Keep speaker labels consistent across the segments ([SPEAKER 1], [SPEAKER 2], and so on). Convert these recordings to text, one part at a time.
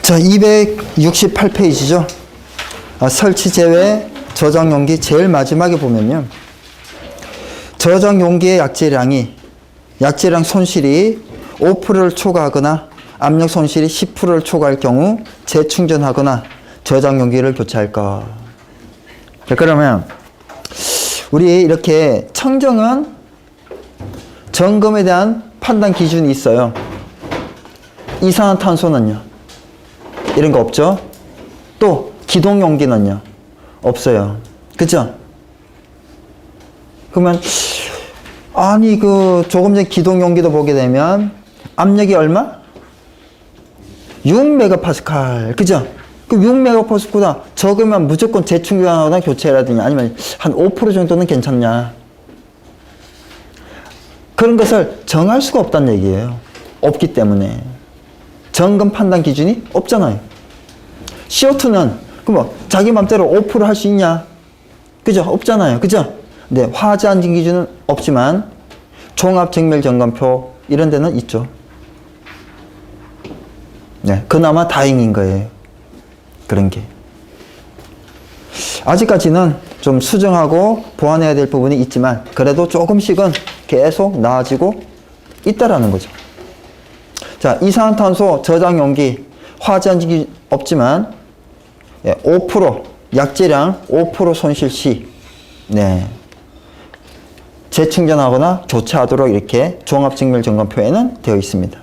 [SPEAKER 1] 자, 268페이지죠. 설치 제외 저장 용기 제일 마지막에 보면요. 저장 용기의 약재량 손실이 5%를 초과하거나 압력 손실이 10%를 초과할 경우 재충전하거나 저장 용기를 교체할 것. 그러면 우리 이렇게 청정은 점검에 대한 판단 기준이 있어요. 이산화탄소는요? 이런 거 없죠? 또 기동 용기는요? 없어요. 그죠? 그러면 아니 조금 전에 기동 용기도 보게 되면 압력이 얼마? 6메가파스칼. 그죠? 그럼 6메가파스칼보다 적으면 무조건 재충전하거나 교체라든지 아니면 한 5% 정도는 괜찮냐? 그런 것을 정할 수가 없다는 얘기예요. 없기 때문에. 점검 판단 기준이 없잖아요. CO2는 그럼 자기 맘대로 5% 할 수 있냐? 그죠? 없잖아요. 그죠? 네, 화재 안전 기준은 없지만 종합 정밀 점검표 이런 데는 있죠. 네, 그나마 다행인 거예요. 그런 게. 아직까지는 좀 수정하고 보완해야 될 부분이 있지만 그래도 조금씩은 계속 나아지고 있다라는 거죠. 자, 이산화탄소 저장 용기 화재 안전 기준 없지만 5% 약재량 5% 손실 시 재충전하거나 교체하도록 이렇게 종합정밀점검표에는 되어 있습니다.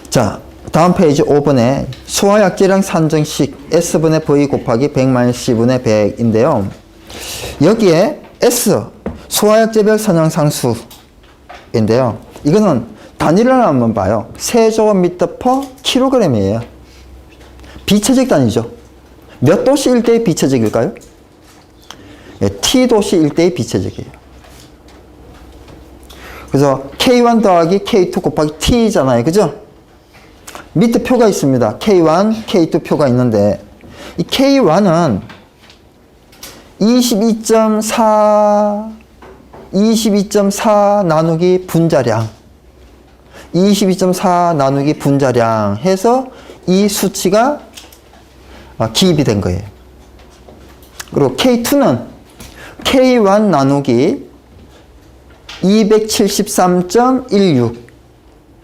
[SPEAKER 1] 자, 다음 페이지 5번에 소화약재량 산정식 S분의 V 곱하기 100-C분의 100인데요. 여기에 S, 소화약재별 선형상수인데요. 이거는 단위를 한번 봐요. 세제곱미터 퍼 킬로그램이에요. 비체적 단위죠. 몇 도씨 1대의 비체적일까요? T도씨 1대의 비체적이에요. 그래서 K1 더하기 K2 곱하기 T잖아요. 그죠? 밑에 표가 있습니다. K1, K2 표가 있는데 이 K1은 22.4 나누기 분자량 22.4 나누기 분자량 해서 이 수치가 기입이 된 거예요. 그리고 K2는 K1 나누기 273.16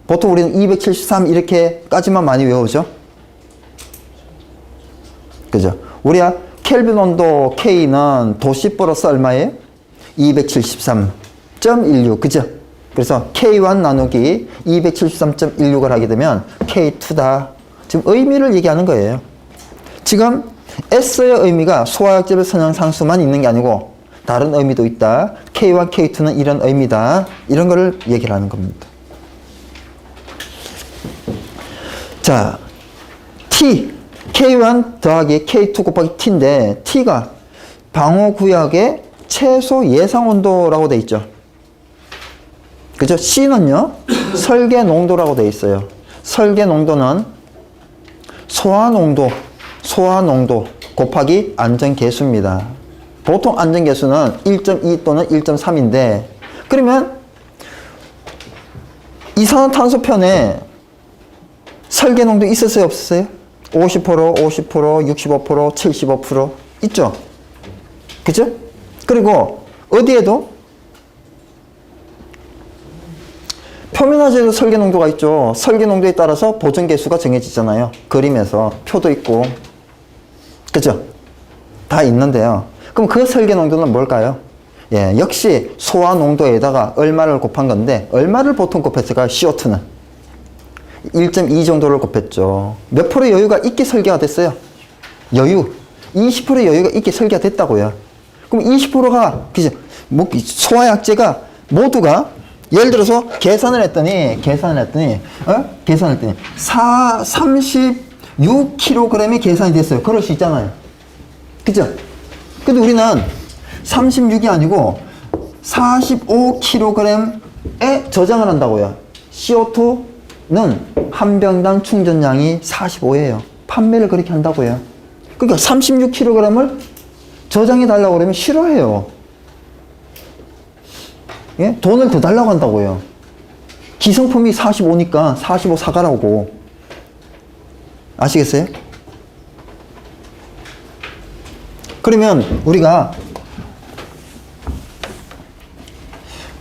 [SPEAKER 1] 보통 우리는 273 이렇게까지만 많이 외우죠. 그죠? 우리가 켈빈 온도 K는 도씨 플러스 얼마예요? 273.16 그죠? 그래서 K1 나누기 273.16을 하게 되면 K2다. 지금 의미를 얘기하는 거예요. 지금 S의 의미가 소화약재별 선형상수만 있는 게 아니고 다른 의미도 있다. K1, K2는 이런 의미다. 이런 거를 얘기를 하는 겁니다. 자, T, K1 더하기 K2 곱하기 T인데 T가 방호구역의 최소 예상 온도라고 돼 있죠. 그죠? C는요, 설계 농도라고 돼 있어요. 설계 농도는 소화 농도 곱하기 안전계수입니다. 보통 안전계수는 1.2 또는 1.3인데, 그러면 이산화탄소편에 설계 농도 있었어요? 없었어요? 50%, 65%, 75% 있죠? 그죠? 그리고 어디에도 표면화재도 설계 농도가 있죠. 설계 농도에 따라서 보존 계수가 정해지잖아요. 그림에서 표도 있고. 그죠? 다 있는데요. 그럼 그 설계 농도는 뭘까요? 예, 역시 소화 농도에다가 얼마를 곱한 건데 얼마를 보통 곱했을까요? CO2는 1.2 정도를 곱했죠. 몇 프로 여유가 있게 설계가 됐어요? 여유 20% 여유가 있게 설계가 됐다고요. 그럼 20%가 그죠? 소화약재가 모두가 예를 들어서 계산을 했더니 36kg이 계산이 됐어요. 그럴 수 있잖아요. 그죠? 근데 우리는 36이 아니고 45kg에 저장을 한다고요. CO2는 한 병당 충전량이 45예요. 판매를 그렇게 한다고요. 그러니까 36kg을 저장해 달라고 그러면 싫어해요. 예? 돈을 더 달라고 한다고요. 기성품이 45니까 45 사가라고. 아시겠어요? 그러면 우리가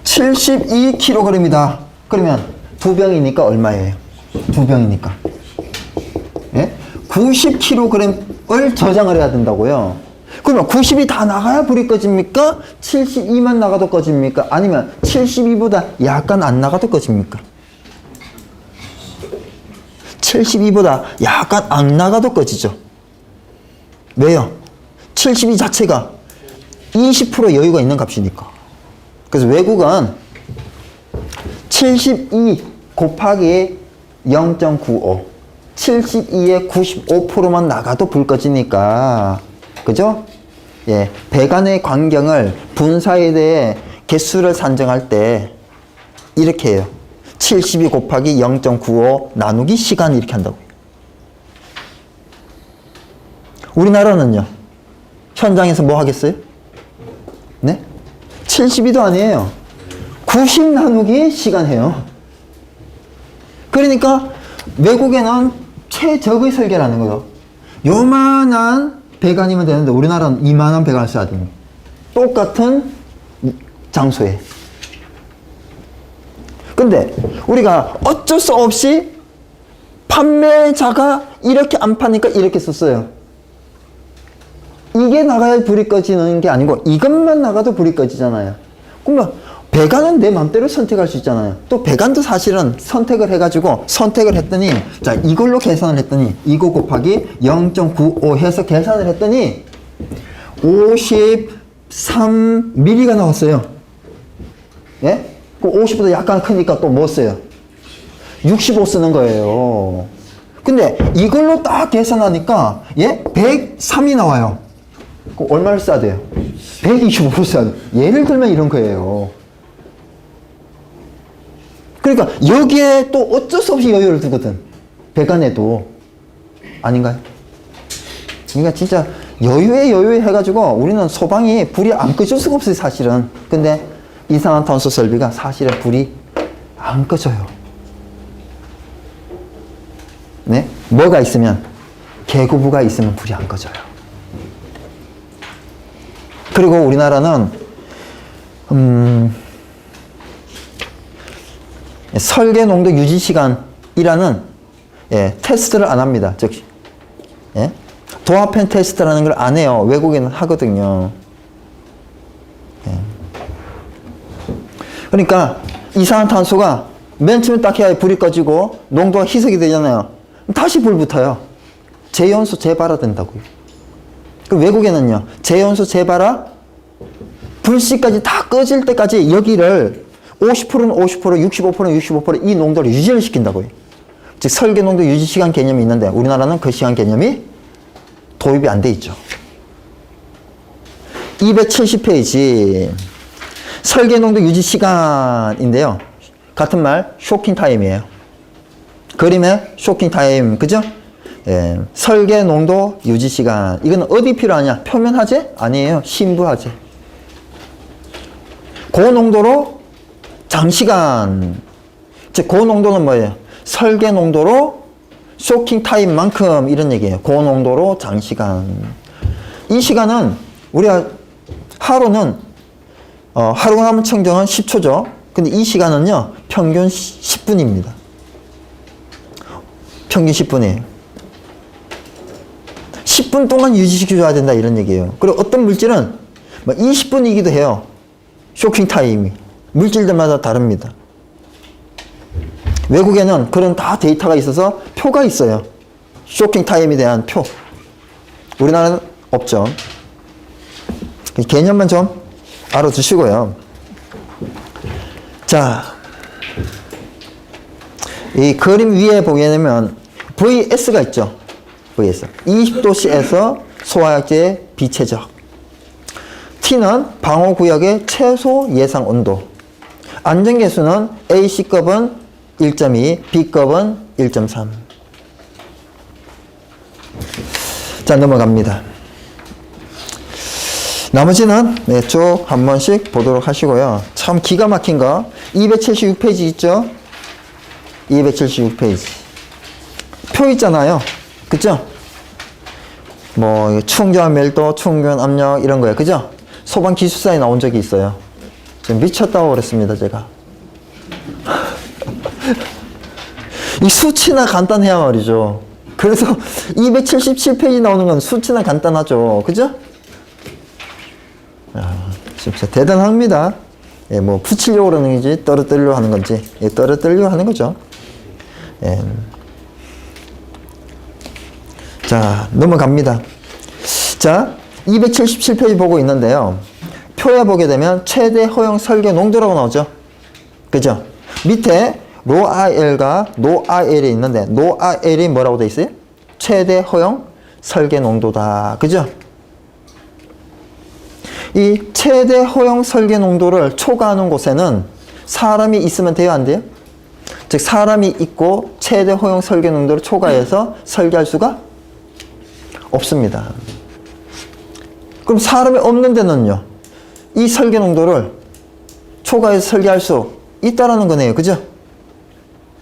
[SPEAKER 1] 72kg이다. 그러면 2병이니까 얼마예요? 2병이니까. 예? 90kg을 저장을 해야 된다고요. 그러면 90이 다 나가야 불이 꺼집니까? 72만 나가도 꺼집니까? 아니면 72보다 약간 안 나가도 꺼집니까? 72보다 약간 안 나가도 꺼지죠. 왜요? 72 자체가 20% 여유가 있는 값이니까. 그래서 외국은 72 곱하기 0.95 72에 95%만 나가도 불 꺼지니까, 그죠? 예, 배관의 광경을 분사에 대해 개수를 산정할 때 이렇게 해요. 72 곱하기 0.95 나누기 시간 이렇게 한다고요. 우리나라는요, 현장에서 뭐 하겠어요? 네? 72도 아니에요. 90 나누기 시간 해요. 그러니까 외국에는 최적의 설계라는 거예요. 요만한 배관이면 되는데 우리나라는 이만한 배관을 써야 됩니다. 똑같은 장소에. 근데 우리가 어쩔 수 없이 판매자가 이렇게 안 파니까 이렇게 썼어요. 이게 나가야 불이 꺼지는 게 아니고 이것만 나가도 불이 꺼지잖아요. 그러면 배관은 내 맘대로 선택할 수 있잖아요. 또 배관도 사실은 선택을 해가지고 선택을 했더니, 자, 이걸로 계산을 했더니 이거 곱하기 0.95 해서 계산을 했더니 53mm가 나왔어요. 예? 그 50보다 약간 크니까 또 뭐 써요? 65 쓰는 거예요. 근데 이걸로 딱 계산하니까, 예? 103이 나와요. 그 얼마를 써야 돼요? 125를 써야 돼요. 예를 들면 이런 거예요. 그러니까 여기에 또 어쩔 수 없이 여유를 두거든. 배관에도. 아닌가요? 그러니까 진짜 여유에 해가지고 우리는 소방이 불이 안 꺼질 수가 없어요, 사실은. 근데 이산화탄소 설비가 사실은 불이 안 꺼져요. 네? 뭐가 있으면? 개구부가 있으면 불이 안 꺼져요. 그리고 우리나라는 설계 농도 유지 시간이라는, 예, 테스트를 안 합니다. 즉, 예? 도화펜 테스트라는 걸 안 해요. 외국에는 하거든요. 예. 그러니까 이산화탄소가 맨 처음에 딱 해야 불이 꺼지고 농도가 희석이 되잖아요. 다시 불 붙어요. 재연소 재발화 된다고요. 그 외국에는요, 재연소 재발화 불씨까지 다 꺼질 때까지 여기를 50%는 50%, 65%는 65%이 농도를 유지를 시킨다고요. 즉 설계 농도 유지 시간 개념이 있는데 우리나라는 그 시간 개념이 도입이 안 돼 있죠. 270페이지 설계 농도 유지 시간인데요. 같은 말 쇼킹 타임이에요. 그림의 쇼킹 타임, 그죠? 예, 설계 농도 유지 시간. 이건 어디 필요하냐? 표면 화재? 아니에요. 심부 화재. 고농도로 장시간. 즉 고농도는 뭐예요? 설계 농도로 쇼킹 타임만큼 이런 얘기예요. 고농도로 장시간. 이 시간은 우리가 하루는 하루가 하면 청정은 10초죠. 근데 이 시간은요 평균 10분입니다. 평균 10분이에요. 10분 동안 유지시켜줘야 된다 이런 얘기예요. 그리고 어떤 물질은 뭐 20분이기도 해요. 쇼킹 타임이. 물질들마다 다릅니다. 외국에는 그런 다 데이터가 있어서 표가 있어요. 쇼킹 타임에 대한 표. 우리나라는 없죠. 개념만 좀 알아두시고요. 자, 이 그림 위에 보게 되면 VS가 있죠. VS. 20도씨에서 소화약제의 비최적. T는 방호구역의 최소 예상 온도. 안전계수는 A급은 1.2, B급은 1.3. 자, 넘어갑니다. 나머지는 네, 쭉 한 번씩 보도록 하시고요. 참 기가 막힌 거 276페이지 있죠? 276페이지 표 있잖아요. 그죠? 뭐 충전 밀도, 충전 압력 이런 거예요. 그죠? 소방 기술사에 나온 적이 있어요. 지금 미쳤다고 그랬습니다, 제가. 이 수치나 간단해야 말이죠. 그래서 277페이지 나오는 건 수치나 간단하죠. 그죠? 진짜 대단합니다. 예, 뭐 붙이려고 그러는 건지 떨어뜨리려고 하는 건지, 예, 떨어뜨리려고 하는 거죠. 예. 자, 넘어갑니다. 자, 277페이지 보고 있는데요. 표에 보게 되면 최대 허용 설계 농도라고 나오죠. 그죠? 밑에 로RL과 노RL이 있는데 노RL이 뭐라고 돼 있어요? 최대 허용 설계 농도다. 그죠? 이 최대 허용 설계 농도를 초과하는 곳에는 사람이 있으면 돼요, 안 돼요? 즉 사람이 있고 최대 허용 설계 농도를 초과해서 설계할 수가 없습니다. 그럼 사람이 없는 데는요, 이 설계 농도를 초과해서 설계할 수 있다라는 거네요. 그죠?